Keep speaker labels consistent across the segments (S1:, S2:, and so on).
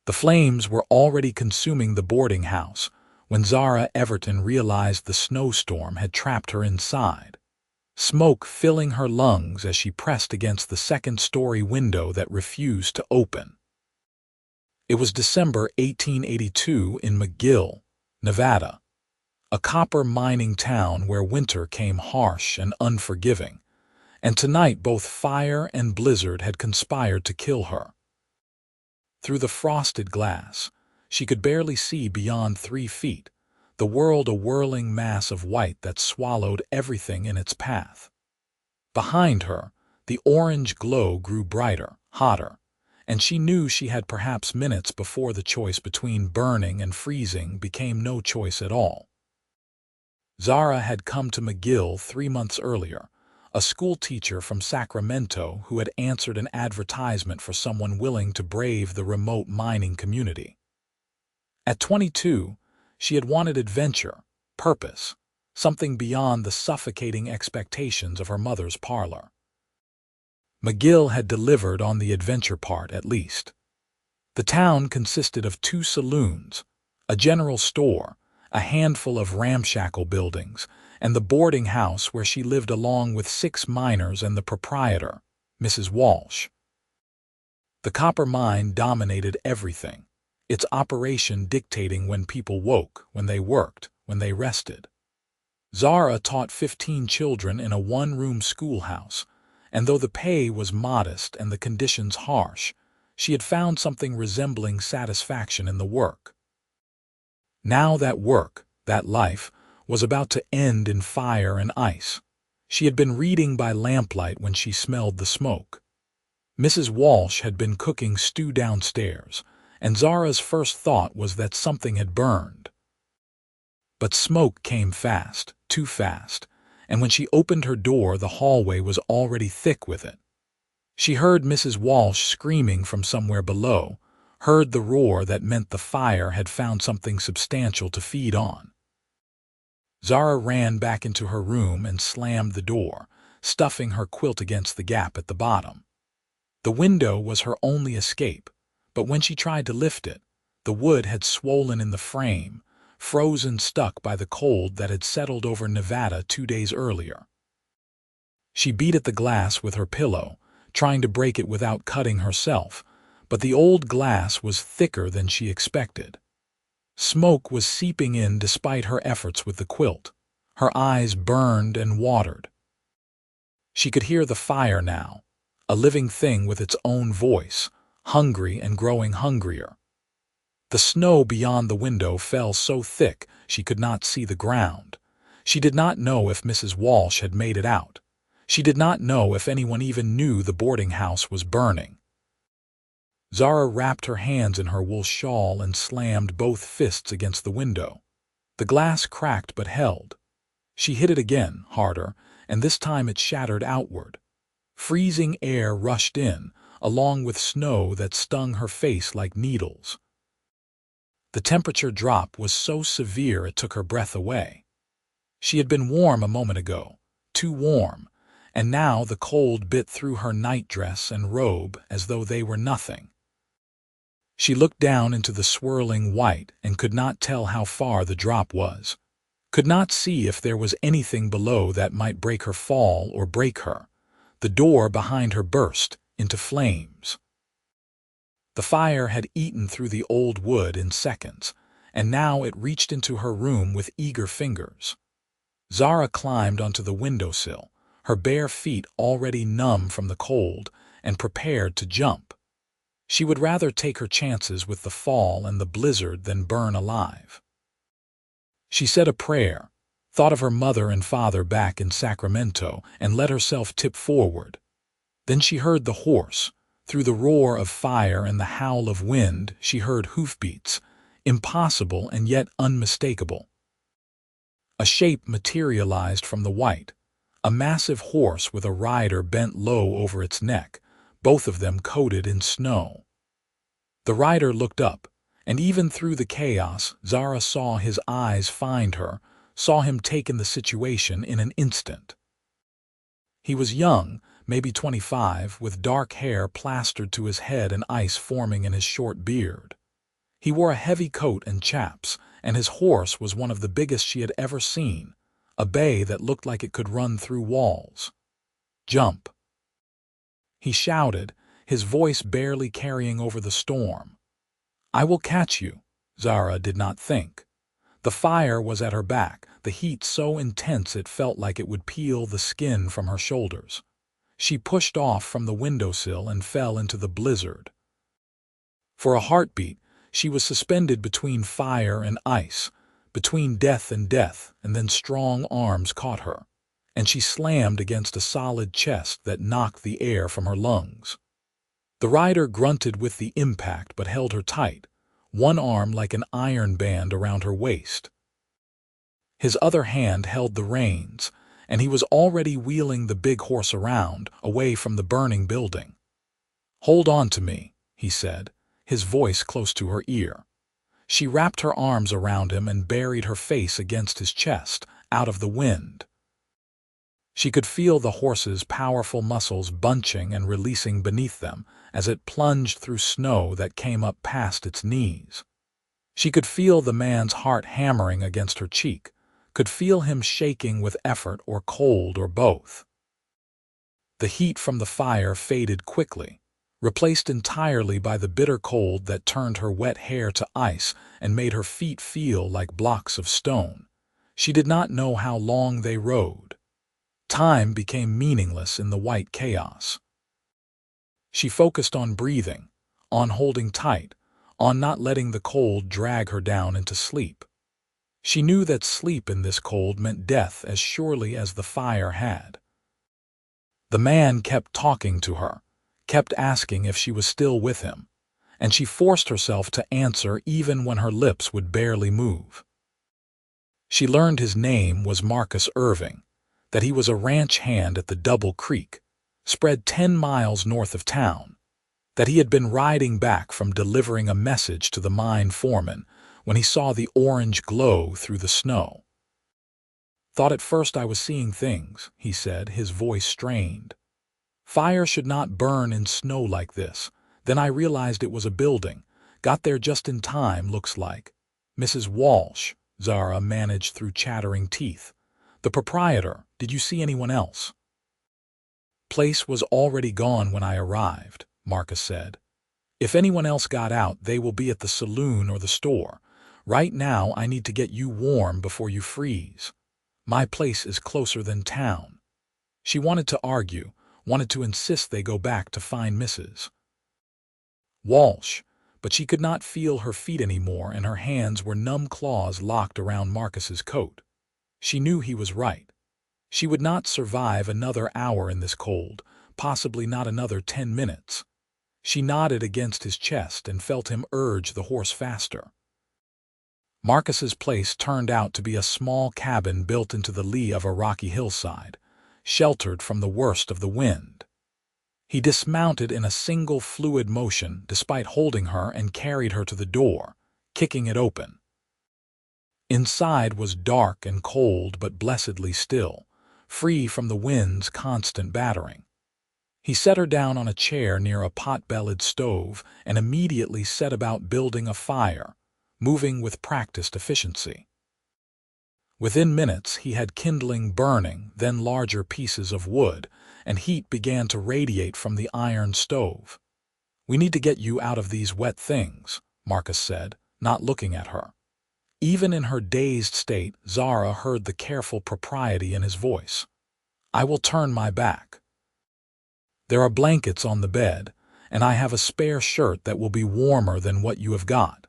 S1: The flames were already consuming the boarding house when Zara Everton realized the snowstorm had trapped her inside, smoke filling her lungs as she pressed against the second-story window that refused to open. It was December 1882 in McGill, Nevada, a copper mining town where winter came harsh and unforgiving, and tonight both fire and blizzard had conspired to kill her. Through the frosted glass, she could barely see beyond 3 feet, the world a whirling mass of white that swallowed everything in its path. Behind her, the orange glow grew brighter, hotter, and she knew she had perhaps minutes before the choice between burning and freezing became no choice at all. Zara had come to McGill 3 months earlier, a schoolteacher from Sacramento who had answered an advertisement for someone willing to brave the remote mining community. At 22, she had wanted adventure, purpose, something beyond the suffocating expectations of her mother's parlor. McGill had delivered on the adventure part, at least. The town consisted of 2 saloons, a general store, a handful of ramshackle buildings, and the boarding house where she lived along with 6 miners and the proprietor, Mrs. Walsh. The copper mine dominated everything, its operation dictating when people woke, when they worked, when they rested. Zara taught 15 children in a 1-room schoolhouse, and though the pay was modest and the conditions harsh, she had found something resembling satisfaction in the work. Now that work, that life, was about to end in fire and ice. She had been reading by lamplight when she smelled the smoke. Mrs. Walsh had been cooking stew downstairs, and Zara's first thought was that something had burned. But smoke came fast, too fast, and when she opened her door, the hallway was already thick with it. She heard Mrs. Walsh screaming from somewhere below, heard the roar that meant the fire had found something substantial to feed on. Zara ran back into her room and slammed the door, stuffing her quilt against the gap at the bottom. The window was her only escape, but when she tried to lift it, the wood had swollen in the frame, frozen stuck by the cold that had settled over Nevada 2 days earlier. She beat at the glass with her pillow, trying to break it without cutting herself, but the old glass was thicker than she expected. Smoke was seeping in despite her efforts with the quilt. Her eyes burned and watered. She could hear the fire now, a living thing with its own voice, hungry and growing hungrier. The snow beyond the window fell so thick she could not see the ground. She did not know if Mrs. Walsh had made it out. She did not know if anyone even knew the boarding house was burning. Zara wrapped her hands in her wool shawl and slammed both fists against the window. The glass cracked but held. She hit it again, harder, and this time it shattered outward. Freezing air rushed in, along with snow that stung her face like needles. The temperature drop was so severe it took her breath away. She had been warm a moment ago, too warm, and now the cold bit through her nightdress and robe as though they were nothing. She looked down into the swirling white and could not tell how far the drop was, could not see if there was anything below that might break her fall or break her. The door behind her burst into flames. The fire had eaten through the old wood in seconds, and now it reached into her room with eager fingers. Zara climbed onto the windowsill, her bare feet already numb from the cold, and prepared to jump. She would rather take her chances with the fall and the blizzard than burn alive. She said a prayer, thought of her mother and father back in Sacramento, and let herself tip forward. Then she heard the horse. Through the roar of fire and the howl of wind, she heard hoofbeats, impossible and yet unmistakable. A shape materialized from the white, a massive horse with a rider bent low over its neck, both of them coated in snow. The rider looked up, and even through the chaos, Zara saw his eyes find her, saw him take in the situation in an instant. He was young, maybe 25, with dark hair plastered to his head and ice forming in his short beard. He wore a heavy coat and chaps, and his horse was one of the biggest she had ever seen, a bay that looked like it could run through walls. "Jump!" he shouted, his voice barely carrying over the storm. "I will catch you," Zara did not think. The fire was at her back, the heat so intense it felt like it would peel the skin from her shoulders. She pushed off from the windowsill and fell into the blizzard. For a heartbeat, she was suspended between fire and ice, between death, and then strong arms caught her, and she slammed against a solid chest that knocked the air from her lungs. The rider grunted with the impact but held her tight, one arm like an iron band around her waist. His other hand held the reins, and he was already wheeling the big horse around, away from the burning building. "Hold on to me," he said, his voice close to her ear. She wrapped her arms around him and buried her face against his chest, out of the wind. She could feel the horse's powerful muscles bunching and releasing beneath them as it plunged through snow that came up past its knees. She could feel the man's heart hammering against her cheek, could feel him shaking with effort or cold or both. The heat from the fire faded quickly, replaced entirely by the bitter cold that turned her wet hair to ice and made her feet feel like blocks of stone. She did not know how long they rode. Time became meaningless in the white chaos. She focused on breathing, on holding tight, on not letting the cold drag her down into sleep. She knew that sleep in this cold meant death as surely as the fire had. The man kept talking to her, kept asking if she was still with him, and she forced herself to answer even when her lips would barely move. She learned his name was Marcus Irving, that he was a ranch hand at the Double Creek, spread 10 miles north of town, that he had been riding back from delivering a message to the mine foreman when he saw the orange glow through the snow. "Thought at first I was seeing things," he said, his voice strained. "Fire should not burn in snow like this. Then I realized it was a building. Got there just in time, looks like. Mrs. Walsh," Zara managed through chattering teeth. "The proprietor, did you see anyone else?" "Place was already gone when I arrived," Marcus said. "If anyone else got out, they will be at the saloon or the store. Right now, I need to get you warm before you freeze. My place is closer than town." She wanted to argue, wanted to insist they go back to find Mrs. Walsh, but she could not feel her feet anymore and her hands were numb claws locked around Marcus's coat. She knew he was right. She would not survive another hour in this cold, possibly not another 10 minutes. She nodded against his chest and felt him urge the horse faster. Marcus's place turned out to be a small cabin built into the lee of a rocky hillside, sheltered from the worst of the wind. He dismounted in a single fluid motion despite holding her and carried her to the door, kicking it open. Inside was dark and cold but blessedly still, free from the wind's constant battering. He set her down on a chair near a pot-bellied stove and immediately set about building a fire, moving with practiced efficiency. Within minutes he had kindling burning, then larger pieces of wood, and heat began to radiate from the iron stove. "We need to get you out of these wet things," Marcus said, not looking at her. Even in her dazed state, Zara heard the careful propriety in his voice. "I will turn my back. There are blankets on the bed, and I have a spare shirt that will be warmer than what you have got."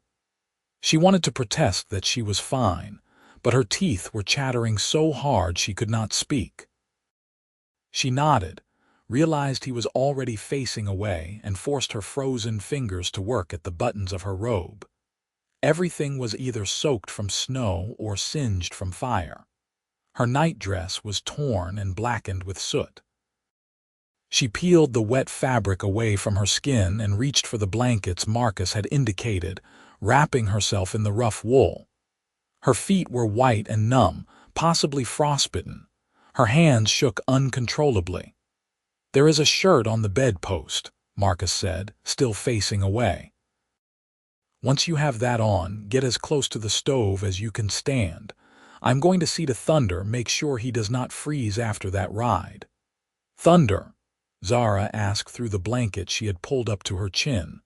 S1: She wanted to protest that she was fine, but her teeth were chattering so hard she could not speak. She nodded, realized he was already facing away, and forced her frozen fingers to work at the buttons of her robe. Everything was either soaked from snow or singed from fire. Her nightdress was torn and blackened with soot. She peeled the wet fabric away from her skin and reached for the blankets Marcus had indicated, wrapping herself in the rough wool. Her feet were white and numb, possibly frostbitten. Her hands shook uncontrollably. "There is a shirt on the bedpost," Marcus said, still facing away. Once you have that on, get as close to the stove as you can stand. I'm going to see to Thunder, make sure he does not freeze after that ride." "Thunder?" Zara asked through the blanket she had pulled up to her chin.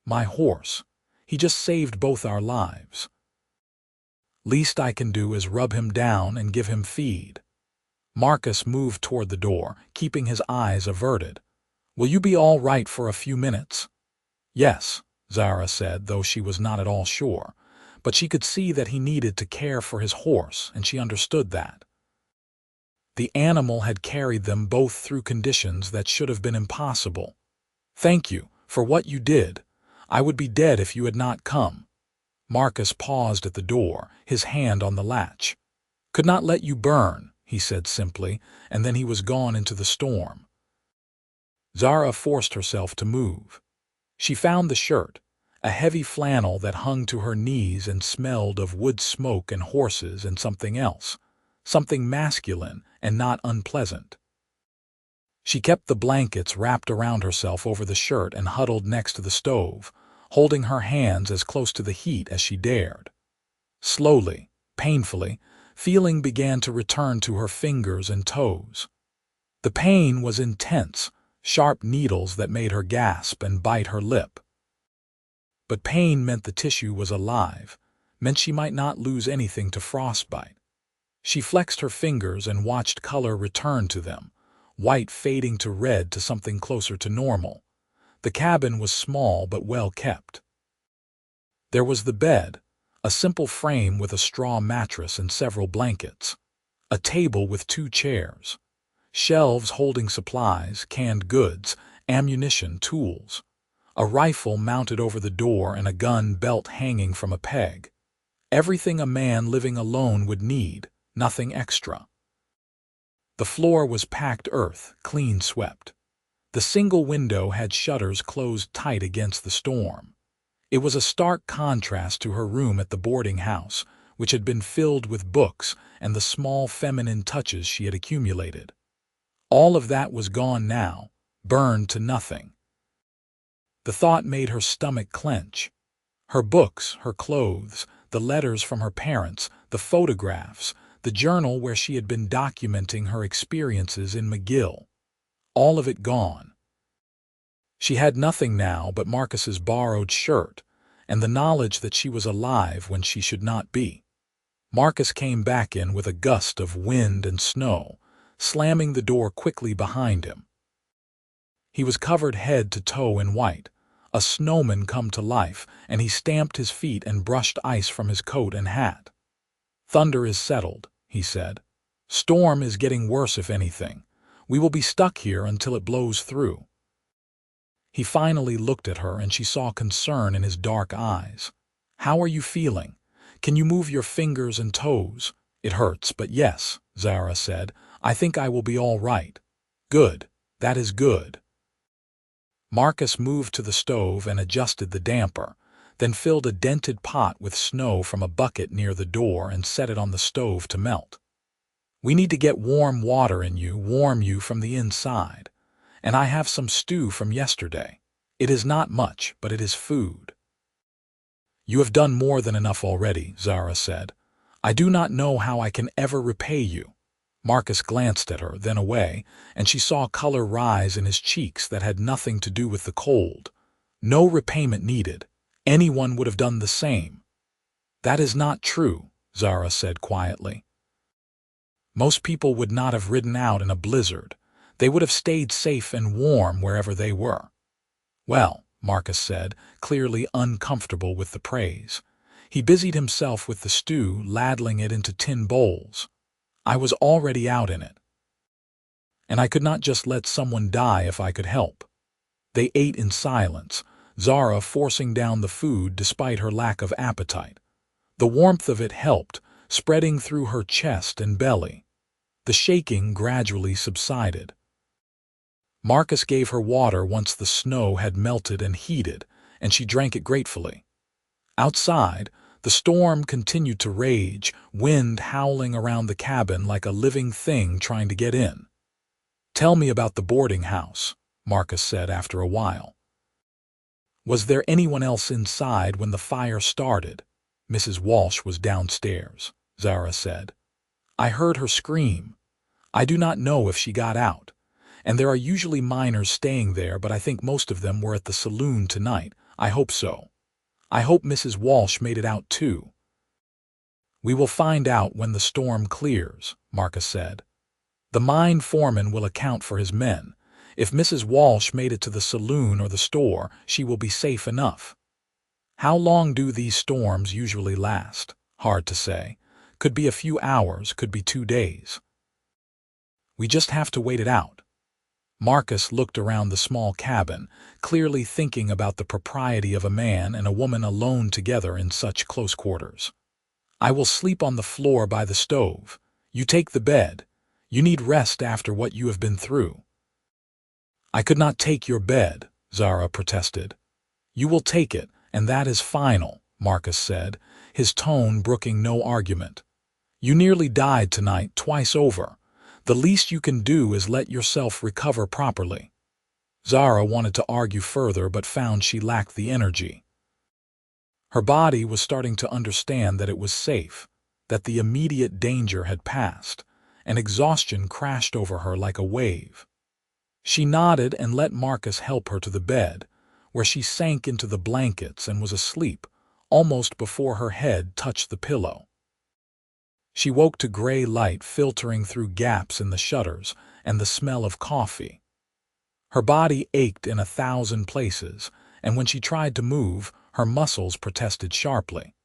S1: "My horse. He just saved both our lives. Least I can do is rub him down and give him feed." Marcus moved toward the door, keeping his eyes averted. "Will you be all right for a few minutes?" "Yes," Zara said, though she was not at all sure. But she could see that he needed to care for his horse, and she understood that. The animal had carried them both through conditions that should have been impossible. "Thank you for what you did. I would be dead if you had not come." Marcus paused at the door, his hand on the latch. "Could not let you burn," he said simply, and then he was gone into the storm. Zara forced herself to move. She found the shirt, a heavy flannel that hung to her knees and smelled of wood smoke and horses and something else, something masculine and not unpleasant. She kept the blankets wrapped around herself over the shirt and huddled next to the stove, holding her hands as close to the heat as she dared. Slowly, painfully, feeling began to return to her fingers and toes. The pain was intense, sharp needles that made her gasp and bite her lip. But pain meant the tissue was alive, meant she might not lose anything to frostbite. She flexed her fingers and watched color return to them, white fading to red to something closer to normal. The cabin was small but well kept. There was the bed, a simple frame with a straw mattress and several blankets, a table with 2 chairs, shelves holding supplies, canned goods, ammunition, tools, a rifle mounted over the door and a gun belt hanging from a peg. Everything a man living alone would need, nothing extra. The floor was packed earth, clean swept. The single window had shutters closed tight against the storm. It was a stark contrast to her room at the boarding house, which had been filled with books and the small feminine touches she had accumulated. All of that was gone now, burned to nothing. The thought made her stomach clench. Her books, her clothes, the letters from her parents, the photographs, the journal where she had been documenting her experiences in McGill. All of it gone. She had nothing now but Marcus's borrowed shirt and the knowledge that she was alive when she should not be. Marcus came back in with a gust of wind and snow, slamming the door quickly behind him. He was covered head to toe in white, a snowman come to life, and he stamped his feet and brushed ice from his coat and hat. "Thunder is settled," he said. "Storm is getting worse if anything. We will be stuck here until it blows through." He finally looked at her and she saw concern in his dark eyes. "How are you feeling? Can you move your fingers and toes?" "It hurts, but yes," Zara said. "I think I will be all right." "Good. That is good." Marcus moved to the stove and adjusted the damper, then filled a dented pot with snow from a bucket near the door and set it on the stove to melt. "We need to get warm water in you, warm you from the inside. And I have some stew from yesterday. It is not much, but it is food." "You have done more than enough already," Zara said. "I do not know how I can ever repay you." Marcus glanced at her, then away, and she saw color rise in his cheeks that had nothing to do with the cold. No repayment needed. Anyone would have done the same. "That is not true," Zara said quietly. "Most people would not have ridden out in a blizzard. They would have stayed safe and warm wherever they were." "Well," Marcus said, clearly uncomfortable with the praise. He busied himself with the stew, ladling it into tin bowls. "I was already out in it. And I could not just let someone die if I could help." They ate in silence, Zara forcing down the food despite her lack of appetite. The warmth of it helped, spreading through her chest and belly. The shaking gradually subsided. Marcus gave her water once the snow had melted and heated, and she drank it gratefully. Outside, the storm continued to rage, wind howling around the cabin like a living thing trying to get in. "Tell me about the boarding house," Marcus said after a while. Was there anyone else inside when the fire started? Mrs. Walsh was downstairs, Zara said. I heard her scream. I do not know if she got out. And there are usually miners staying there, but I think most of them were at the saloon tonight. I hope so. I hope Mrs. Walsh made it out too. We will find out when the storm clears, Marcus said. The mine foreman will account for his men. If Mrs. Walsh made it to the saloon or the store, she will be safe enough. How long do these storms usually last? Hard to say. Could be a few hours, could be 2 days. We just have to wait it out. Marcus looked around the small cabin, clearly thinking about the propriety of a man and a woman alone together in such close quarters. I will sleep on the floor by the stove. You take the bed. You need rest after what you have been through. I could not take your bed, Zara protested. You will take it, and that is final, Marcus said, his tone brooking no argument. You nearly died tonight, twice over. The least you can do is let yourself recover properly. Zara wanted to argue further but found she lacked the energy. Her body was starting to understand that it was safe, that the immediate danger had passed, and exhaustion crashed over her like a wave. She nodded and let Marcus help her to the bed, where she sank into the blankets and was asleep, almost before her head touched the pillow. She woke to gray light filtering through gaps in the shutters and the smell of coffee. Her body ached in 1,000 places, and when she tried to move, her muscles protested sharply.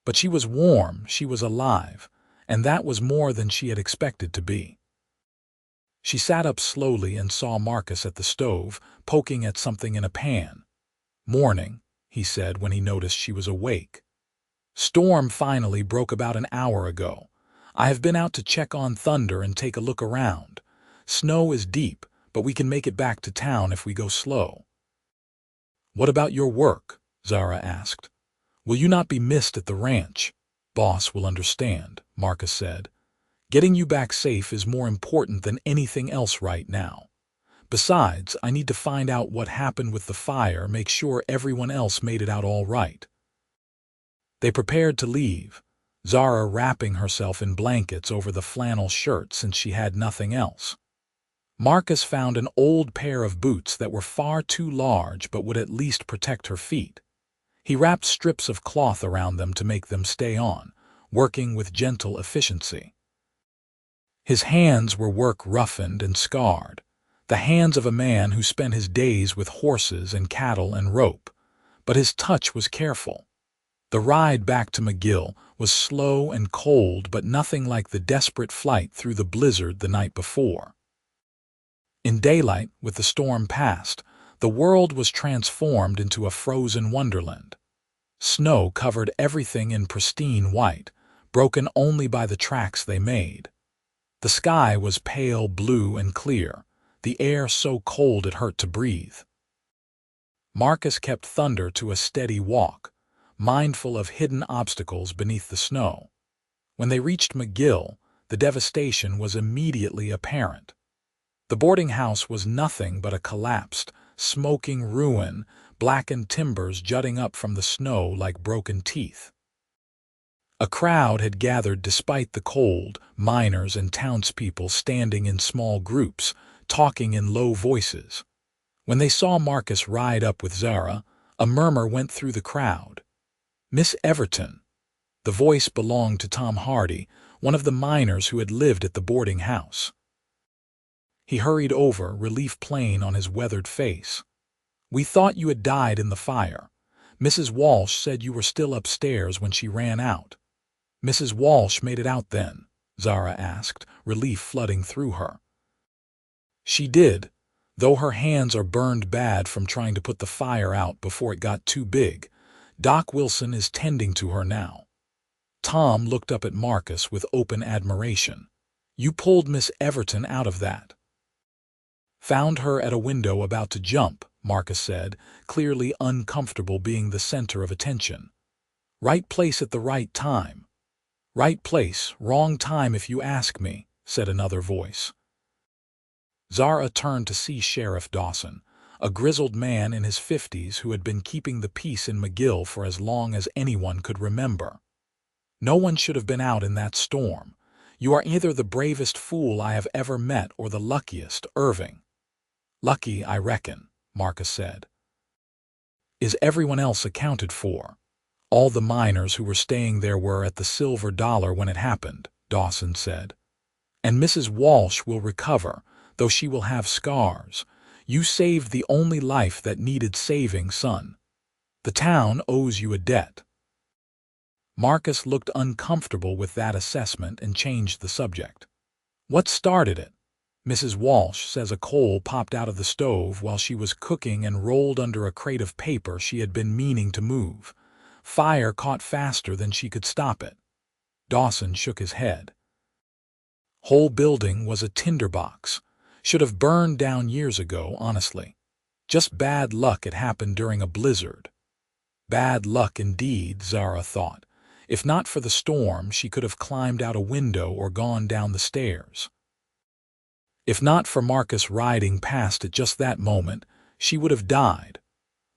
S1: But she was warm, she was alive, and that was more than she had expected to be. She sat up slowly and saw Marcus at the stove, poking at something in a pan. "Morning," he said when he noticed she was awake. "Storm finally broke about an hour ago. I have been out to check on Thunder and take a look around. Snow is deep, but we can make it back to town if we go slow." "What about your work?" Zara asked. "Will you not be missed at the ranch?" "Boss will understand," Marcus said. "Getting you back safe is more important than anything else right now. Besides, I need to find out what happened with the fire, make sure everyone else made it out all right." They prepared to leave, Zara wrapping herself in blankets over the flannel shirt since she had nothing else. Marcus found an old pair of boots that were far too large but would at least protect her feet. He wrapped strips of cloth around them to make them stay on, working with gentle efficiency. His hands were work-roughened and scarred, the hands of a man who spent his days with horses and cattle and rope, but his touch was careful. The ride back to McGill was slow and cold, but nothing like the desperate flight through the blizzard the night before. In daylight, with the storm past, the world was transformed into a frozen wonderland. Snow covered everything in pristine white, broken only by the tracks they made. The sky was pale blue and clear, the air so cold it hurt to breathe. Marcus kept Thunder to a steady walk, mindful of hidden obstacles beneath the snow. When they reached McGill, the devastation was immediately apparent. The boarding house was nothing but a collapsed, smoking ruin, blackened timbers jutting up from the snow like broken teeth. A crowd had gathered despite the cold, miners and townspeople standing in small groups, talking in low voices. When they saw Marcus ride up with Zara, a murmur went through the crowd. "Miss Everton." The voice belonged to Tom Hardy, one of the miners who had lived at the boarding house. He hurried over, relief plain on his weathered face. "We thought you had died in the fire. Mrs. Walsh said you were still upstairs when she ran out." "Mrs. Walsh made it out then?" Zara asked, relief flooding through her. "She did, though her hands are burned bad from trying to put the fire out before it got too big. Doc Wilson is tending to her now." Tom looked up at Marcus with open admiration. "You pulled Miss Everton out of that." "Found her at a window about to jump," Marcus said, clearly uncomfortable being the center of attention. "Right place at the right time." "Right place, wrong time if you ask me," said another voice. Zara turned to see Sheriff Dawson, a grizzled man in his 50s who had been keeping the peace in McGill for as long as anyone could remember. "No one should have been out in that storm. You are either the bravest fool I have ever met or the luckiest, Irving." "Lucky, I reckon," Marcus said. "Is everyone else accounted for?" "All the miners who were staying there were at the Silver Dollar when it happened," Dawson said. "And Mrs. Walsh will recover, though she will have scars. You saved the only life that needed saving, son. The town owes you a debt." Marcus looked uncomfortable with that assessment and changed the subject. "What started it?" "Mrs. Walsh says a coal popped out of the stove while she was cooking and rolled under a crate of paper she had been meaning to move. Fire caught faster than she could stop it." Dawson shook his head. "Whole building was a tinderbox. Should have burned down years ago, honestly. Just bad luck it happened during a blizzard." Bad luck indeed, Zara thought. If not for the storm, she could have climbed out a window or gone down the stairs. If not for Marcus riding past at just that moment, she would have died.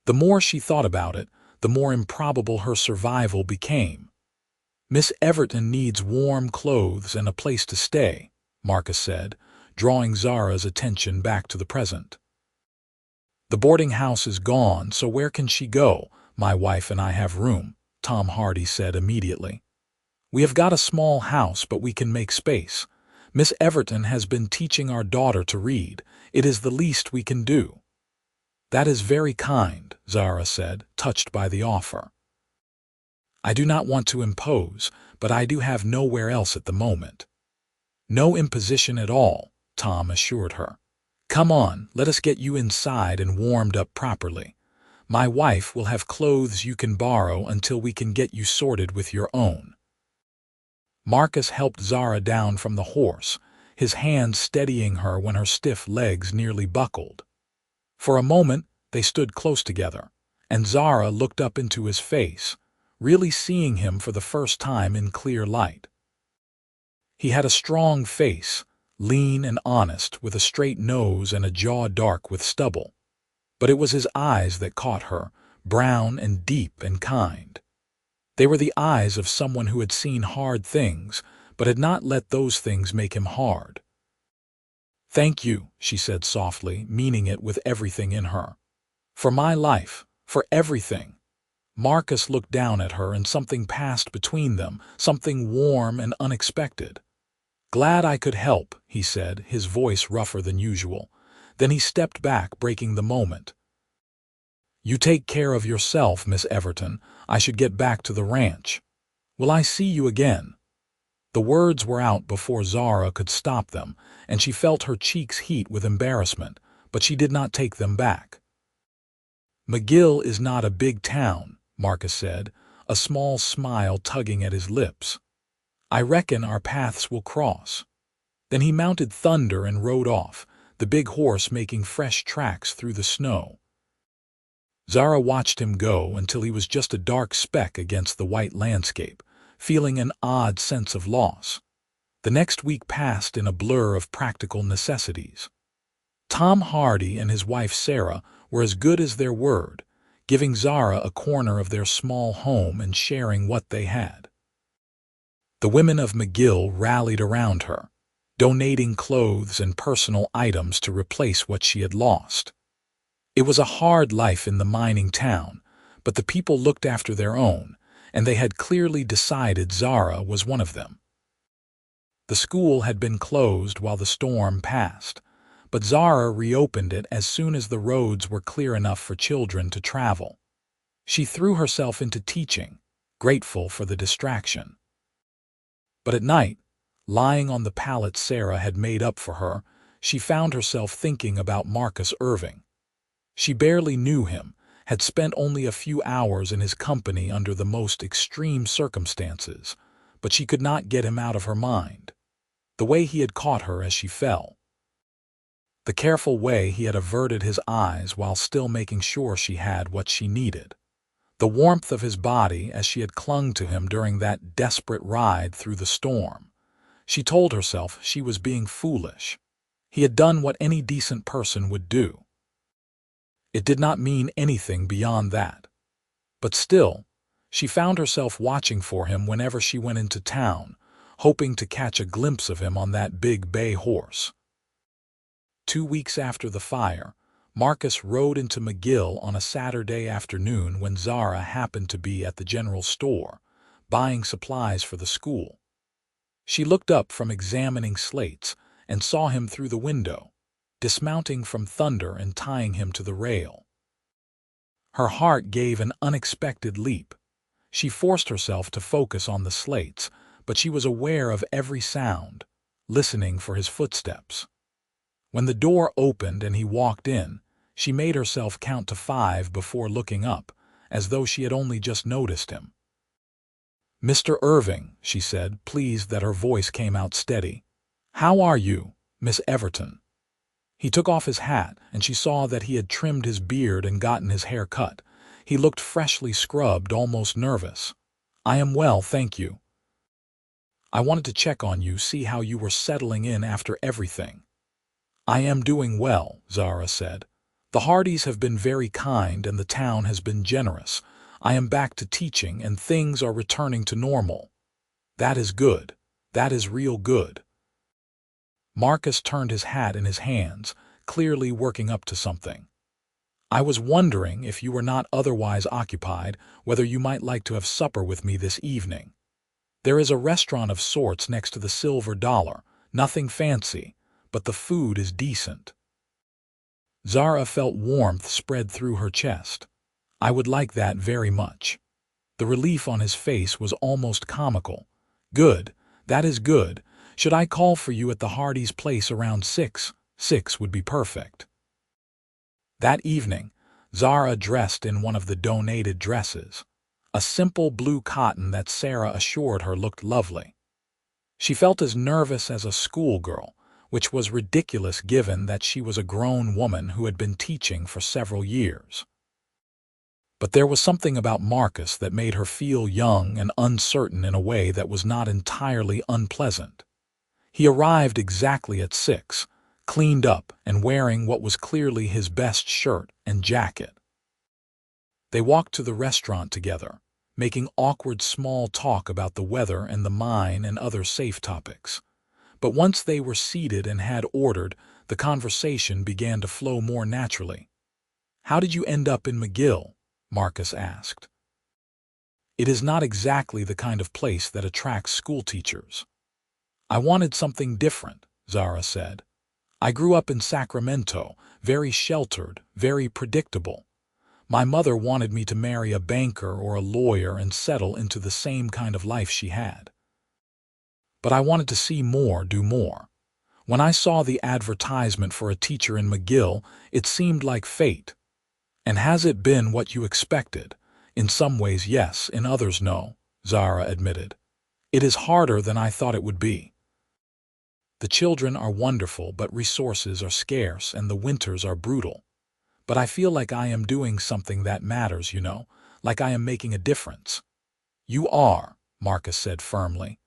S1: The more she thought about it, the more improbable her survival became. "Miss Everton needs warm clothes and a place to stay," Marcus said, drawing Zara's attention back to the present. "The boarding house is gone, so where can she go? My wife and I have room," Tom Hardy said immediately. "We have got a small house, but we can make space. Miss Everton has been teaching our daughter to read. It is the least we can do." "That is very kind," Zara said, touched by the offer. "I do not want to impose, but I do have nowhere else at the moment." "No imposition at all," Tom assured her. "Come on, let us get you inside and warmed up properly. My wife will have clothes you can borrow until we can get you sorted with your own." Marcus helped Zara down from the horse, his hand steadying her when her stiff legs nearly buckled. For a moment, they stood close together, and Zara looked up into his face, really seeing him for the first time in clear light. He had a strong face, lean and honest, with a straight nose and a jaw dark with stubble. But it was his eyes that caught her, brown and deep and kind. They were the eyes of someone who had seen hard things, but had not let those things make him hard. "Thank you," she said softly, meaning it with everything in her. "For my life, for everything." Marcus looked down at her and something passed between them, something warm and unexpected. "Glad I could help," he said, his voice rougher than usual. Then he stepped back, breaking the moment. "You take care of yourself, Miss Everton. I should get back to the ranch. Will I see you again?" The words were out before Zara could stop them, and she felt her cheeks heat with embarrassment, but she did not take them back. "McGill is not a big town," Marcus said, a small smile tugging at his lips. "I reckon our paths will cross." Then he mounted Thunder and rode off, the big horse making fresh tracks through the snow. Zara watched him go until he was just a dark speck against the white landscape, feeling an odd sense of loss. The next week passed in a blur of practical necessities. Tom Hardy and his wife Sarah were as good as their word, giving Zara a corner of their small home and sharing what they had. The women of McGill rallied around her, donating clothes and personal items to replace what she had lost. It was a hard life in the mining town, but the people looked after their own, and they had clearly decided Zara was one of them. The school had been closed while the storm passed, but Zara reopened it as soon as the roads were clear enough for children to travel. She threw herself into teaching, grateful for the distraction. But at night, lying on the pallet Sarah had made up for her, she found herself thinking about Marcus Irving. She barely knew him, had spent only a few hours in his company under the most extreme circumstances, but she could not get him out of her mind. The way he had caught her as she fell. The careful way he had averted his eyes while still making sure she had what she needed. The warmth of his body as she had clung to him during that desperate ride through the storm. She told herself she was being foolish. He had done what any decent person would do. It did not mean anything beyond that. But still, she found herself watching for him whenever she went into town, hoping to catch a glimpse of him on that big bay horse. 2 weeks after the fire, Marcus rode into McGill on a Saturday afternoon when Zara happened to be at the general store, buying supplies for the school. She looked up from examining slates and saw him through the window, dismounting from Thunder and tying him to the rail. Her heart gave an unexpected leap. She forced herself to focus on the slates, but she was aware of every sound, listening for his footsteps. When the door opened and he walked in, she made herself count to 5 before looking up, as though she had only just noticed him. "Mr. Irving," she said, pleased that her voice came out steady. "How are you, Miss Everton?" He took off his hat, and she saw that he had trimmed his beard and gotten his hair cut. He looked freshly scrubbed, almost nervous. "I am well, thank you. I wanted to check on you, see how you were settling in after everything." "I am doing well," Zara said. "The Hardys have been very kind and the town has been generous. I am back to teaching and things are returning to normal." "That is good. That is real good." Marcus turned his hat in his hands, clearly working up to something. "I was wondering if you were not otherwise occupied, whether you might like to have supper with me this evening. There is a restaurant of sorts next to the Silver Dollar, nothing fancy, but the food is decent." Zara felt warmth spread through her chest. "I would like that very much." The relief on his face was almost comical. "Good, that is good. Should I call for you at the Hardys' place around 6? 6 would be perfect." That evening, Zara dressed in one of the donated dresses, a simple blue cotton that Sarah assured her looked lovely. She felt as nervous as a schoolgirl, which was ridiculous given that she was a grown woman who had been teaching for several years. But there was something about Marcus that made her feel young and uncertain in a way that was not entirely unpleasant. He arrived exactly at 6, cleaned up and wearing what was clearly his best shirt and jacket. They walked to the restaurant together, making awkward small talk about the weather and the mine and other safe topics. But once they were seated and had ordered, the conversation began to flow more naturally. "How did you end up in McGill?" Marcus asked. "It is not exactly the kind of place that attracts schoolteachers." "I wanted something different," Zara said. "I grew up in Sacramento, very sheltered, very predictable. My mother wanted me to marry a banker or a lawyer and settle into the same kind of life she had. But I wanted to see more, do more. When I saw the advertisement for a teacher in McGill, it seemed like fate. And has it been what you expected? In some ways, yes, in others, no," Zara admitted. "It is harder than I thought it would be. The children are wonderful, but resources are scarce and the winters are brutal. But I feel like I am doing something that matters, you know, like I am making a difference." "You are," Marcus said firmly.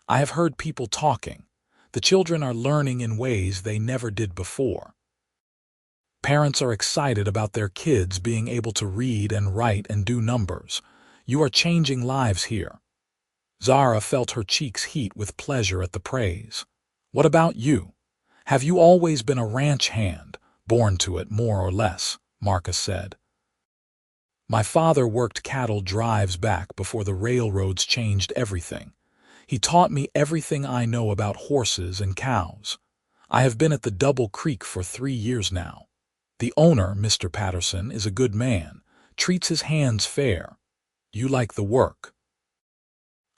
S1: "I have heard people talking. The children are learning in ways they never did before. Parents are excited about their kids being able to read and write and do numbers. You are changing lives here." Zara felt her cheeks heat with pleasure at the praise. "What about you? Have you always been a ranch hand, born to it more or less?" Marcus said. "My father worked cattle drives back before the railroads changed everything. He taught me everything I know about horses and cows. I have been at the Double Creek for 3 years now. The owner, Mr. Patterson, is a good man, treats his hands fair. You like the work?"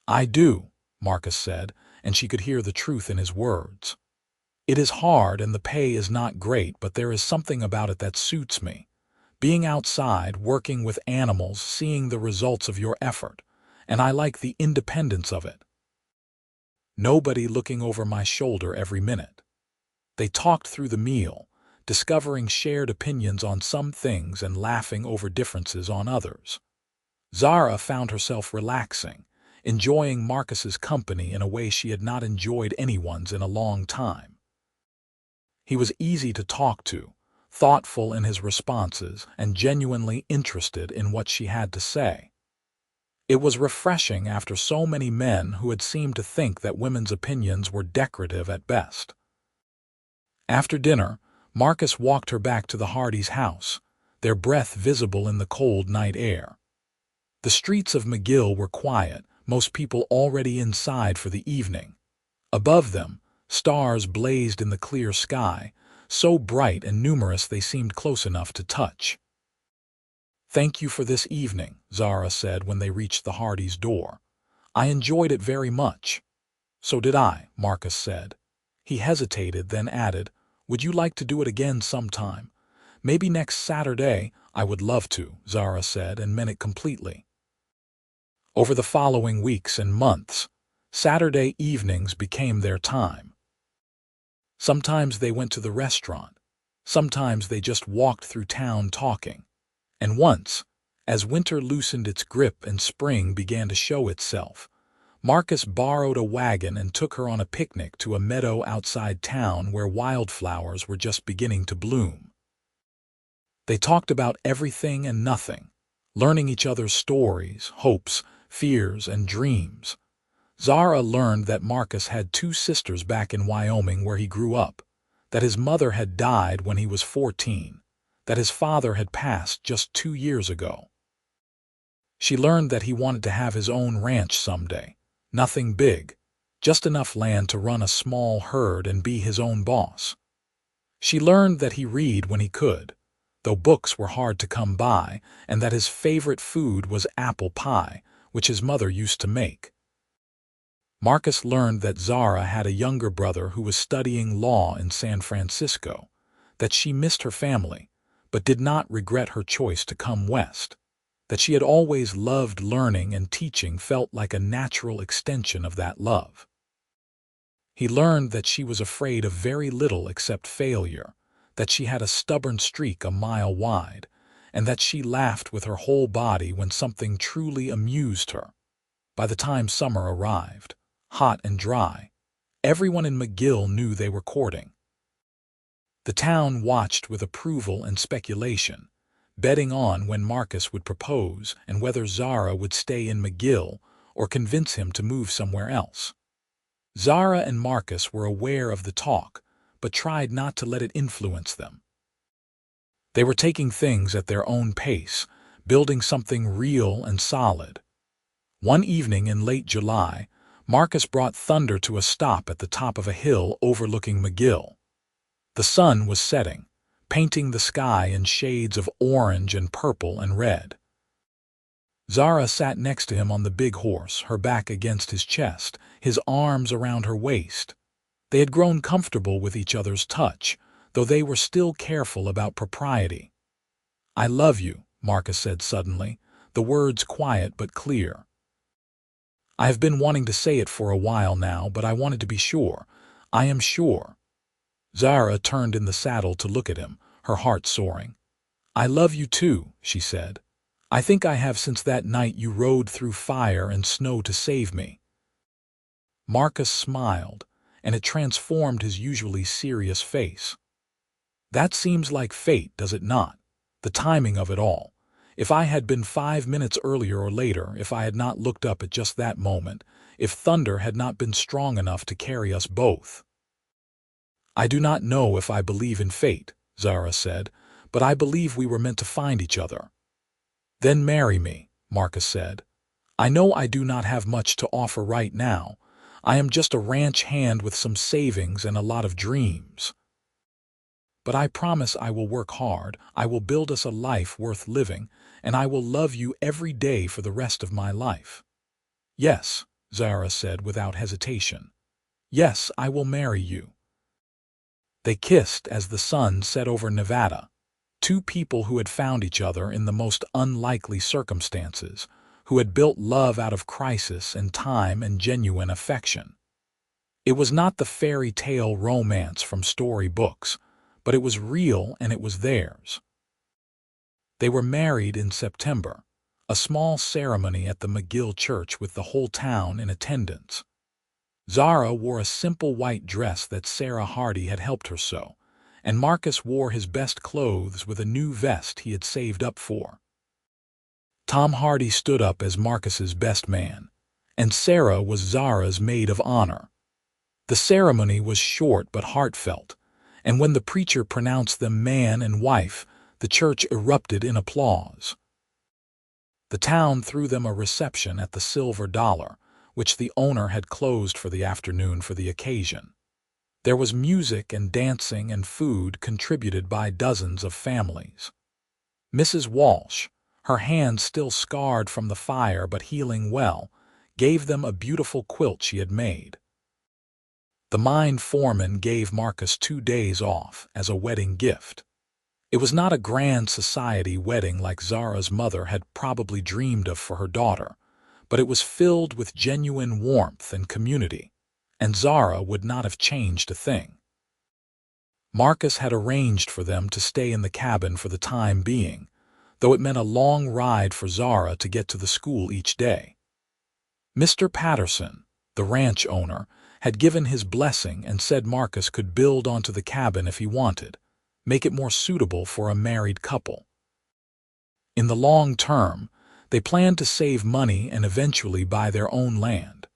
S1: "I do," Marcus said, and she could hear the truth in his words. "It is hard and the pay is not great, but there is something about it that suits me. Being outside, working with animals, seeing the results of your effort, and I like the independence of it. Nobody looking over my shoulder every minute." They talked through the meal, discovering shared opinions on some things and laughing over differences on others. Zara found herself relaxing, enjoying Marcus's company in a way she had not enjoyed anyone's in a long time. He was easy to talk to, thoughtful in his responses and genuinely interested in what she had to say. It was refreshing after so many men who had seemed to think that women's opinions were decorative at best. After dinner, Marcus walked her back to the Hardys' house, their breath visible in the cold night air. The streets of McGill were quiet, most people already inside for the evening. Above them, stars blazed in the clear sky, so bright and numerous they seemed close enough to touch. "Thank you for this evening," Zara said when they reached the Hardys' door. "I enjoyed it very much." "So did I," Marcus said. He hesitated, then added, "Would you like to do it again sometime? Maybe next Saturday." "I would love to," Zara said, and meant it completely. Over the following weeks and months, Saturday evenings became their time. Sometimes they went to the restaurant. Sometimes they just walked through town talking. And once, as winter loosened its grip and spring began to show itself, Marcus borrowed a wagon and took her on a picnic to a meadow outside town where wildflowers were just beginning to bloom. They talked about everything and nothing, learning each other's stories, hopes, fears, and dreams. Zara learned that Marcus had two sisters back in Wyoming where he grew up, that his mother had died when he was 14, that his father had passed just 2 years ago. She learned that he wanted to have his own ranch someday, nothing big, just enough land to run a small herd and be his own boss. She learned that he read when he could, though books were hard to come by, and that his favorite food was apple pie, which his mother used to make. Marcus learned that Zara had a younger brother who was studying law in San Francisco, that she missed her family, but did not regret her choice to come west, that she had always loved learning and teaching felt like a natural extension of that love. He learned that she was afraid of very little except failure, that she had a stubborn streak a mile wide, and that she laughed with her whole body when something truly amused her. By the time summer arrived, hot and dry, everyone in McGill knew they were courting. The town watched with approval and speculation, betting on when Marcus would propose and whether Zara would stay in McGill or convince him to move somewhere else. Zara and Marcus were aware of the talk, but tried not to let it influence them. They were taking things at their own pace, building something real and solid. One evening in late July, Marcus brought Thunder to a stop at the top of a hill overlooking McGill. The sun was setting, painting the sky in shades of orange and purple and red. Zara sat next to him on the big horse, her back against his chest, his arms around her waist. They had grown comfortable with each other's touch, though they were still careful about propriety. "I love you," Marcus said suddenly, the words quiet but clear. "I have been wanting to say it for a while now, but I wanted to be sure. I am sure." Zara turned in the saddle to look at him, her heart soaring. "I love you too," she said. "I think I have since that night you rode through fire and snow to save me." Marcus smiled, and it transformed his usually serious face. "That seems like fate, does it not? The timing of it all. If I had been 5 minutes earlier or later, if I had not looked up at just that moment, if Thunder had not been strong enough to carry us both." "I do not know if I believe in fate," Zara said, "but I believe we were meant to find each other." "Then marry me," Marcus said. "I know I do not have much to offer right now. I am just a ranch hand with some savings and a lot of dreams. But I promise I will work hard, I will build us a life worth living, and I will love you every day for the rest of my life." "Yes," Zara said without hesitation. "Yes, I will marry you." They kissed as the sun set over Nevada, two people who had found each other in the most unlikely circumstances, who had built love out of crisis and time and genuine affection. It was not the fairy tale romance from story books, but it was real and it was theirs. They were married in September, a small ceremony at the McGill church with the whole town in attendance. Zara wore a simple white dress that Sarah Hardy had helped her sew, and Marcus wore his best clothes with a new vest he had saved up for. Tom Hardy stood up as Marcus's best man, and Sarah was Zara's maid of honor. The ceremony was short but heartfelt, and when the preacher pronounced them man and wife, the church erupted in applause. The town threw them a reception at the Silver Dollar, which the owner had closed for the afternoon for the occasion. There was music and dancing and food contributed by dozens of families. Mrs. Walsh, her hands still scarred from the fire but healing well, gave them a beautiful quilt she had made. The mine foreman gave Marcus 2 days off as a wedding gift. It was not a grand society wedding like Zara's mother had probably dreamed of for her daughter, but it was filled with genuine warmth and community, and Zara would not have changed a thing. Marcus had arranged for them to stay in the cabin for the time being, though it meant a long ride for Zara to get to the school each day. Mr. Patterson, the ranch owner, had given his blessing and said Marcus could build onto the cabin if he wanted, make it more suitable for a married couple. In the long term, they planned to save money and eventually buy their own land.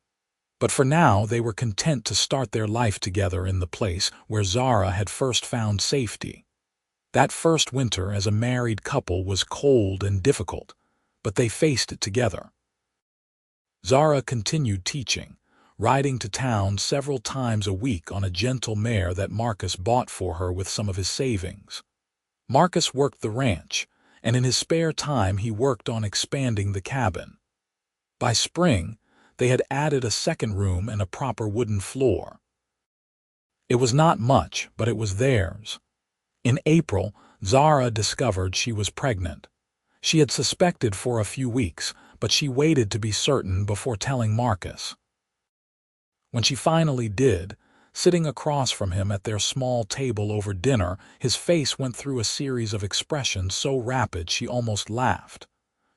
S1: But for now, they were content to start their life together in the place where Zara had first found safety. That first winter as a married couple was cold and difficult, but they faced it together. Zara continued teaching, riding to town several times a week on a gentle mare that Marcus bought for her with some of his savings. Marcus worked the ranch, and in his spare time he worked on expanding the cabin. By spring, they had added a second room and a proper wooden floor. It was not much, but it was theirs. In April, Zara discovered she was pregnant. She had suspected for a few weeks, but she waited to be certain before telling Marcus. When she finally did, sitting across from him at their small table over dinner, his face went through a series of expressions so rapid she almost laughed.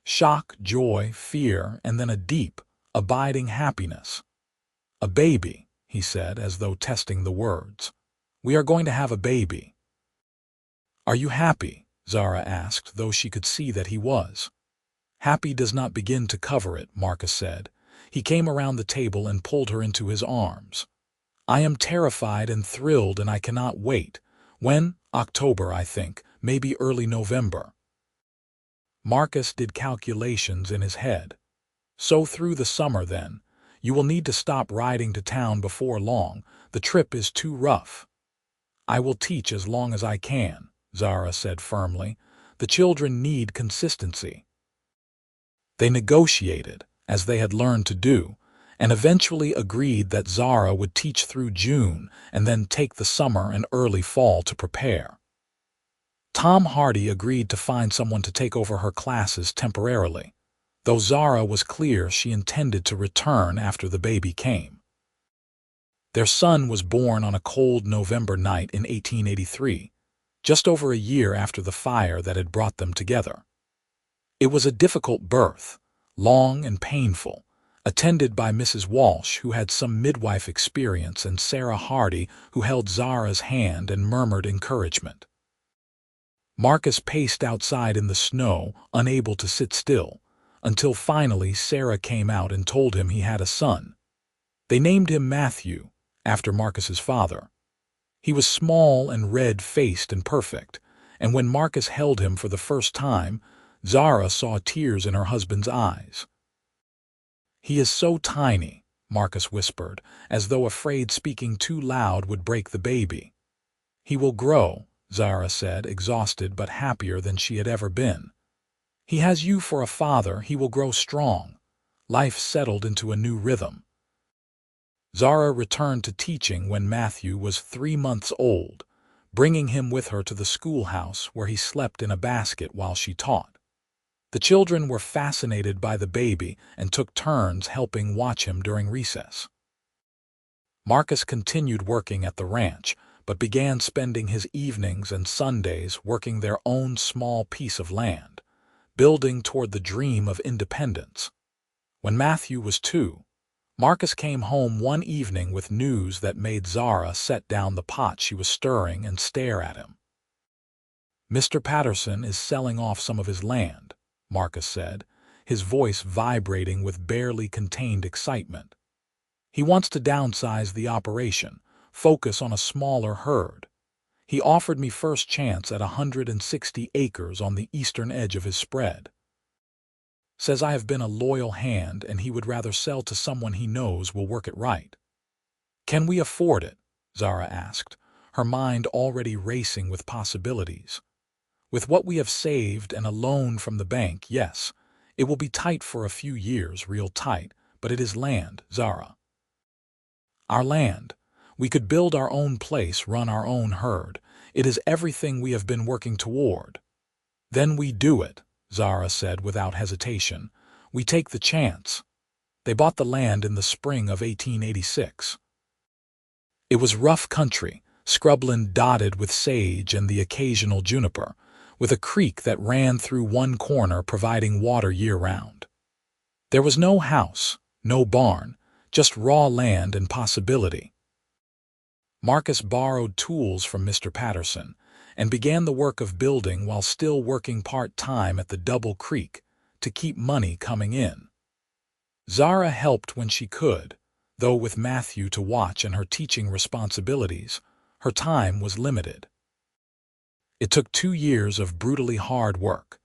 S1: Shock, joy, fear, and then a deep, abiding happiness. "A baby," he said, as though testing the words. "We are going to have a baby." "Are you happy?" Zara asked, though she could see that he was. "Happy does not begin to cover it," Marcus said. He came around the table and pulled her into his arms. "I am terrified and thrilled, and I cannot wait. When? October, I think, maybe early November." Marcus did calculations in his head. "So through the summer, then. You will need to stop riding to town before long. The trip is too rough." "I will teach as long as I can," Zara said firmly. "The children need consistency." They negotiated, as they had learned to do, and eventually agreed that Zara would teach through June and then take the summer and early fall to prepare. Tom Hardy agreed to find someone to take over her classes temporarily, though Zara was clear she intended to return after the baby came. Their son was born on a cold November night in 1883, just over a year after the fire that had brought them together. It was a difficult birth, long and painful, attended by Mrs. Walsh, who had some midwife experience, and Sarah Hardy, who held Zara's hand and murmured encouragement. Marcus paced outside in the snow, unable to sit still, until finally Sarah came out and told him he had a son. They named him Matthew, after Marcus's father. He was small and red-faced and perfect, and when Marcus held him for the first time, Zara saw tears in her husband's eyes. "He is so tiny," Marcus whispered, as though afraid speaking too loud would break the baby. "He will grow," Zara said, exhausted but happier than she had ever been. "He has you for a father. He will grow strong." Life settled into a new rhythm. Zara returned to teaching when Matthew was 3 months old, bringing him with her to the schoolhouse where he slept in a basket while she taught. The children were fascinated by the baby and took turns helping watch him during recess. Marcus continued working at the ranch, but began spending his evenings and Sundays working their own small piece of land, building toward the dream of independence. When Matthew was 2, Marcus came home one evening with news that made Zara set down the pot she was stirring and stare at him. "Mr. Patterson is selling off some of his land," Marcus said, his voice vibrating with barely contained excitement. "He wants to downsize the operation, focus on a smaller herd. He offered me first chance at 160 acres on the eastern edge of his spread. Says I have been a loyal hand and he would rather sell to someone he knows will work it right." "Can we afford it?" Zara asked, her mind already racing with possibilities. "With what we have saved and a loan from the bank, yes. It will be tight for a few years, real tight, but it is land, Zara. Our land. We could build our own place, run our own herd. It is everything we have been working toward." "Then we do it," Zara said without hesitation. "We take the chance." They bought the land in the spring of 1886. It was rough country, scrubland dotted with sage and the occasional juniper, with a creek that ran through one corner providing water year-round. There was no house, no barn, just raw land and possibility. Marcus borrowed tools from Mr. Patterson and began the work of building while still working part-time at the Double Creek to keep money coming in. Zara helped when she could, though with Matthew to watch and her teaching responsibilities, her time was limited. It took 2 years of brutally hard work,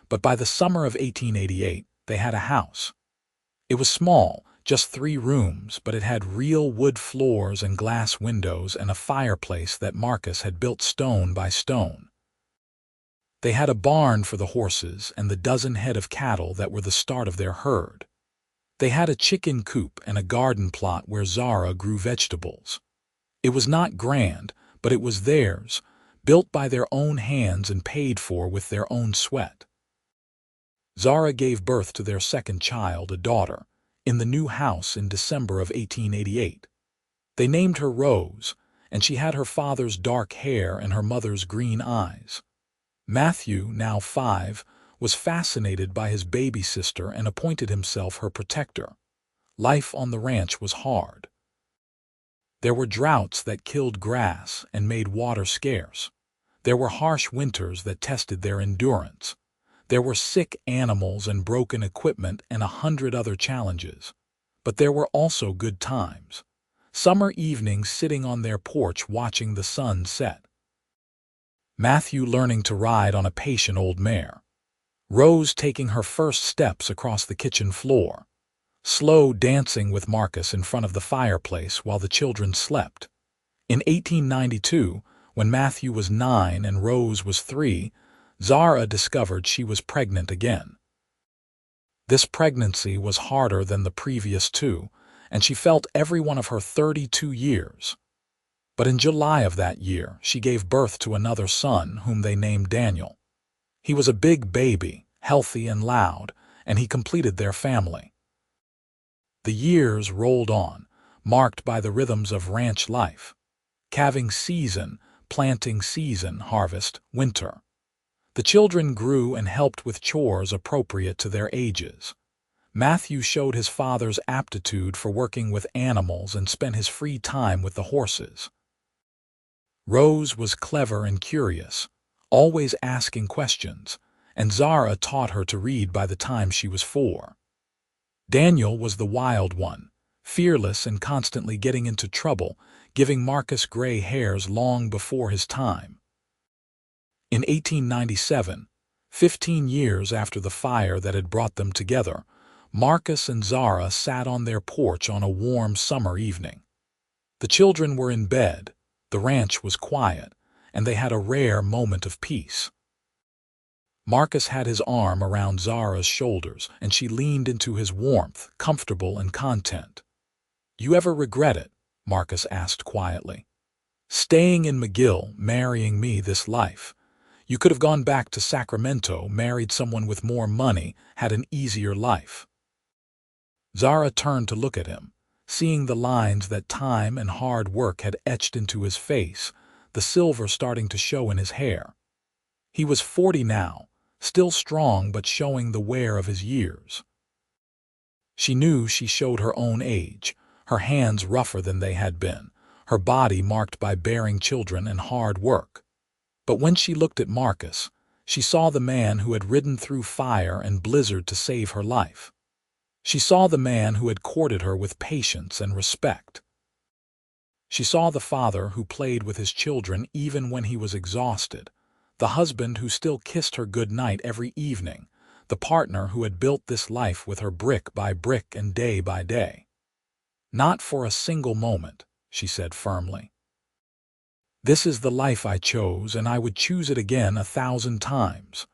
S1: but by the summer of 1888, they had a house. It was small, just 3 rooms, but it had real wood floors and glass windows and a fireplace that Marcus had built stone by stone. They had a barn for the horses and the dozen head of cattle that were the start of their herd. They had a chicken coop and a garden plot where Zara grew vegetables. It was not grand, but it was theirs, built by their own hands and paid for with their own sweat. Zara gave birth to their second child, a daughter, in the new house in December of 1888. They named her Rose, and she had her father's dark hair and her mother's green eyes. Matthew, now 5, was fascinated by his baby sister and appointed himself her protector. Life on the ranch was hard. There were droughts that killed grass and made water scarce. There were harsh winters that tested their endurance. There were sick animals and broken equipment and 100 other challenges. But there were also good times. Summer evenings sitting on their porch watching the sun set. Matthew learning to ride on a patient old mare. Rose taking her first steps across the kitchen floor. Slow dancing with Marcus in front of the fireplace while the children slept. In 1892, when Matthew was 9 and Rose was 3, Zara discovered she was pregnant again. This pregnancy was harder than the previous 2, and she felt every one of her 32 years. But in July of that year, she gave birth to another son whom they named Daniel. He was a big baby, healthy and loud, and he completed their family. The years rolled on, marked by the rhythms of ranch life. Calving season, planting season, harvest, winter. The children grew and helped with chores appropriate to their ages. Matthew showed his father's aptitude for working with animals and spent his free time with the horses. Rose was clever and curious, always asking questions, and Zara taught her to read by the time she was 4. Daniel was the wild one, fearless and constantly getting into trouble, giving Marcus gray hairs long before his time. In 1897, 15 years after the fire that had brought them together, Marcus and Zara sat on their porch on a warm summer evening. The children were in bed, the ranch was quiet, and they had a rare moment of peace. Marcus had his arm around Zara's shoulders, and she leaned into his warmth, comfortable and content. "You ever regret it?" Marcus asked quietly. "Staying in McGill, marrying me this life. You could have gone back to Sacramento, married someone with more money, had an easier life." Zara turned to look at him, seeing the lines that time and hard work had etched into his face, the silver starting to show in his hair. He was 40 now, still strong but showing the wear of his years. She knew she showed her own age, her hands rougher than they had been, her body marked by bearing children and hard work. But when she looked at Marcus, she saw the man who had ridden through fire and blizzard to save her life. She saw the man who had courted her with patience and respect. She saw the father who played with his children even when he was exhausted, the husband who still kissed her good night every evening, the partner who had built this life with her brick by brick and day by day. "Not for a single moment," she said firmly. "This is the life I chose, and I would choose it again 1,000 times."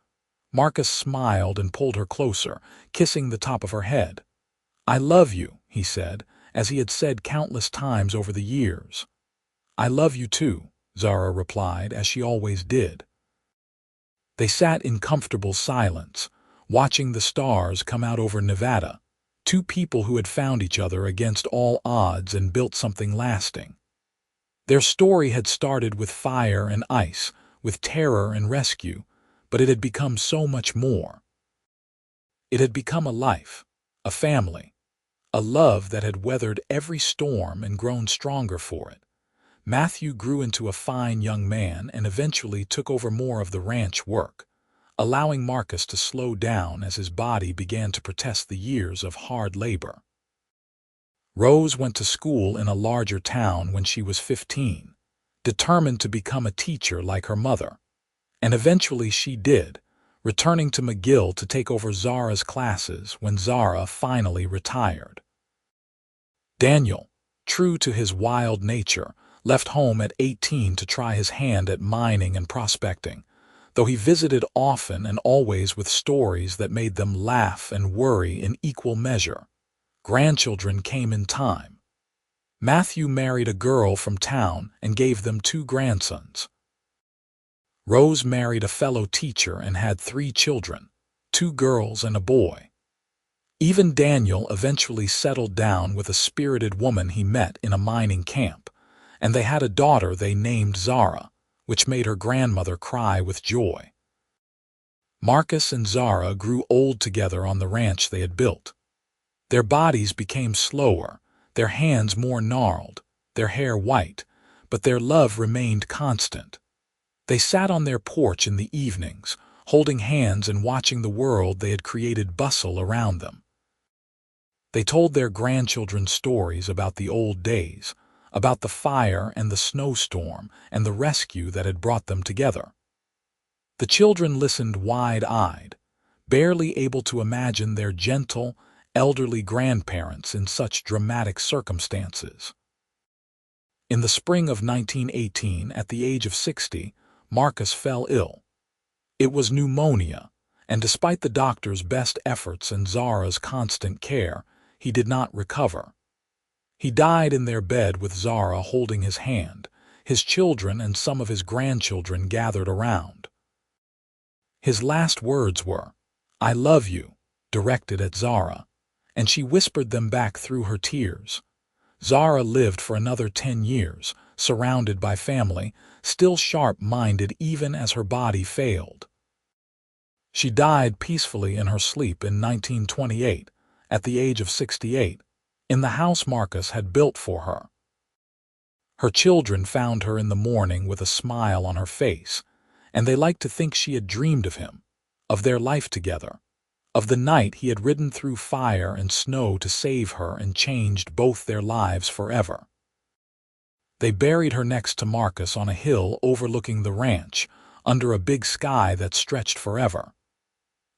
S1: Marcus smiled and pulled her closer, kissing the top of her head. "I love you," he said, as he had said countless times over the years. "I love you too," Zara replied, as she always did. They sat in comfortable silence, watching the stars come out over Nevada, two people who had found each other against all odds and built something lasting. Their story had started with fire and ice, with terror and rescue, but it had become so much more. It had become a life, a family, a love that had weathered every storm and grown stronger for it. Matthew grew into a fine young man and eventually took over more of the ranch work, allowing Marcus to slow down as his body began to protest the years of hard labor. Rose went to school in a larger town when she was 15, determined to become a teacher like her mother. And eventually she did, returning to McGill to take over Zara's classes when Zara finally retired. Daniel, true to his wild nature, left home at 18 to try his hand at mining and prospecting, though he visited often and always with stories that made them laugh and worry in equal measure. Grandchildren came in time. Matthew married a girl from town and gave them 2 grandsons. Rose married a fellow teacher and had 3 children, 2 girls and a boy. Even Daniel eventually settled down with a spirited woman he met in a mining camp, and they had a daughter they named Zara, which made her grandmother cry with joy. Marcus and Zara grew old together on the ranch they had built. Their bodies became slower, their hands more gnarled, their hair white, but their love remained constant. They sat on their porch in the evenings, holding hands and watching the world they had created bustle around them. They told their grandchildren stories about the old days, about the fire and the snowstorm and the rescue that had brought them together. The children listened wide-eyed, barely able to imagine their gentle, elderly grandparents in such dramatic circumstances. In the spring of 1918, at the age of 60, Marcus fell ill. It was pneumonia, and despite the doctor's best efforts and Zara's constant care, he did not recover. He died in their bed with Zara holding his hand, his children and some of his grandchildren gathered around. His last words were, "I love you," directed at Zara, and she whispered them back through her tears. Zara lived for another 10 years, surrounded by family, still sharp-minded even as her body failed. She died peacefully in her sleep in 1928, at the age of 68, in the house Marcus had built for her. Her children found her in the morning with a smile on her face, and they liked to think she had dreamed of him, of their life together, of the night he had ridden through fire and snow to save her and changed both their lives forever. They buried her next to Marcus on a hill overlooking the ranch, under a big sky that stretched forever.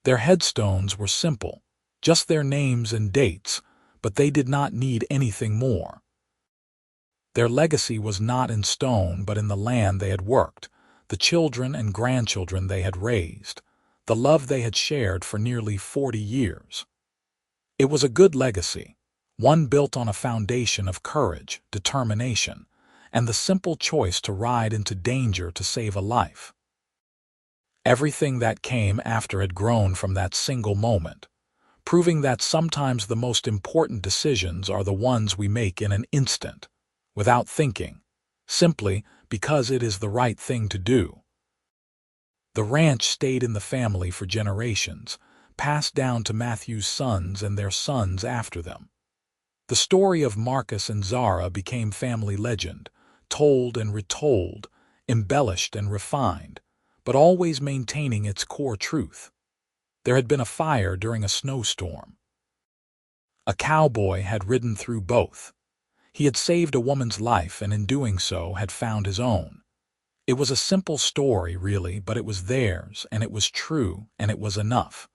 S1: Their headstones were simple, just their names and dates, but they did not need anything more. Their legacy was not in stone but in the land they had worked, the children and grandchildren they had raised, the love they had shared for nearly 40 years. It was a good legacy, one built on a foundation of courage, determination, and the simple choice to ride into danger to save a life. Everything that came after had grown from that single moment, proving that sometimes the most important decisions are the ones we make in an instant, without thinking, simply because it is the right thing to do. The ranch stayed in the family for generations, passed down to Matthew's sons and their sons after them. The story of Marcus and Zara became family legend, told and retold, embellished and refined, but always maintaining its core truth. There had been a fire during a snowstorm. A cowboy had ridden through both. He had saved a woman's life and in doing so had found his own. It was a simple story, really, but it was theirs, and it was true, and it was enough.